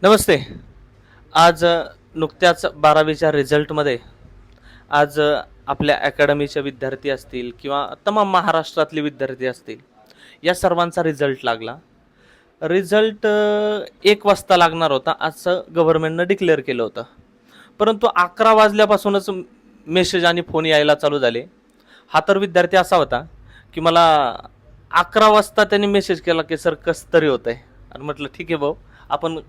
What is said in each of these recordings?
नमस्ते. आज नुकत्याच 12वीच्या रिझल्टमध्ये आज आपल्या अकॅडमीचे विद्यार्थी असतील किंवा तमाम महाराष्ट्रातले विद्यार्थी असतील, या सर्वांचा रिझल्ट लागला. रिझल्ट 1 वाजता लागणार होता असं गव्हर्नमेंटनं डिक्लेअर केलं होतं. परंतु 11 वाजल्यापासूनच मेसेज आणि फोन यायला चालू झाले. हा तर विद्यार्थी असा होता की मला 11 वाजता त्यांनी मेसेज केला की सर कसं तरी होतंय. आणि म्हटलं ठीक आहे भाऊ, आपण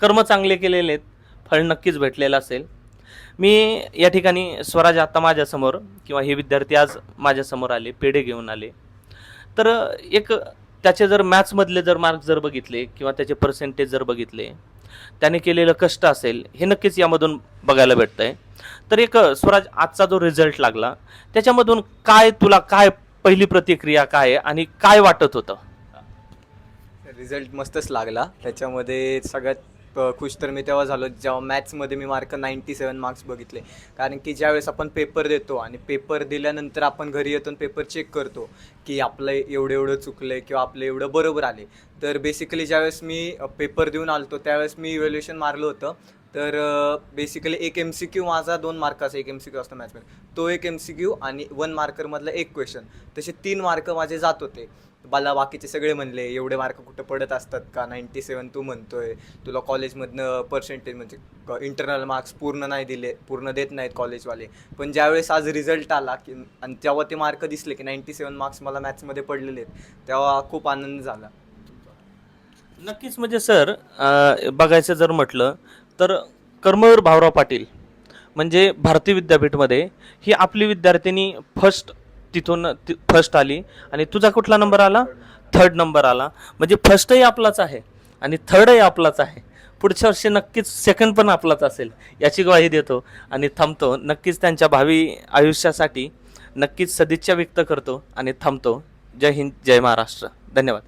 कर्म चांगले केलेले आहेत, फळ नक्कीच भेटलेलं असेल. मी या ठिकाणी स्वराज आता माझ्यासमोर किंवा हे विद्यार्थी आज माझ्यासमोर आले, पेढे घेऊन आले. तर एक त्याचे जर मॅथ्समधले जर मार्क्स जर बघितले किंवा त्याचे पर्सेंटेज जर बघितले, त्याने केलेलं कष्ट असेल हे नक्कीच यामधून बघायला भेटतंय. तर एक स्वराज आजचा जो रिझल्ट लागला त्याच्यामधून तुला काय पहिली प्रतिक्रिया काय आहे आणि काय वाटत होतं? रिझल्ट मस्तच लागला. त्याच्यामध्ये सगळ्यात खुश तर मी तेव्हा झालो जेव्हा मॅथ्समध्ये मी 97 मार्क्स बघितले. कारण की ज्यावेळेस आपण पेपर देतो आणि पेपर दिल्यानंतर आपण घरी येतो आणि पेपर चेक करतो की आपलं एवढं एवढं चुकलं आहे किंवा आपलं एवढं बरोबर आले. तर बेसिकली ज्यावेळेस मी पेपर देऊन आलो त्यावेळेस मी इव्हॅल्युएशन मारलं होतं. तर बेसिकली एक MCQ माझा 2 मार्काचा एक MCQ असतो मॅथ्समध्ये, तो एक MCQ आणि 1 मार्करमधला एक क्वेश्चन, तसे 3 मार्क माझे जात होते. मला बाकीचे सगळे म्हणले एवढे मार्क कुठं पडत असतात का, 97 तू म्हणतोय, तुला कॉलेजमधनं पर्सेंटेज म्हणजे इंटरनल मार्क्स पूर्ण देत नाहीत कॉलेजवाले. पण ज्यावेळेस आज रिझल्ट आला की आणि तेव्हा ते मार्क दिसले की 97 मार्क्स मला मॅथ्समध्ये पडलेले आहेत, तेव्हा खूप आनंद झाला. नक्कीच. म्हणजे सर, बघायचं जर म्हटलं तर कर्मवीर भाऊराव पाटील म्हणजे भारतीय विद्यापीठमध्ये ही आपली विद्यार्थिनी तिथून फर्स्ट आली. आणि तुझा कुठला नंबर आला? थर्ड नंबर आला. म्हणजे फर्स्टही आपलाच आहे आणि थर्डही आपलाच आहे. पुढच्या वर्षी नक्कीच सेकंड पण आपलाच असेल याची ग्वाही देतो आणि थांबतो. नक्कीच त्यांच्या भावी आयुष्यासाठी नक्कीच सदिच्छा व्यक्त करतो आणि थांबतो. जय हिंद, जय महाराष्ट्र. धन्यवाद.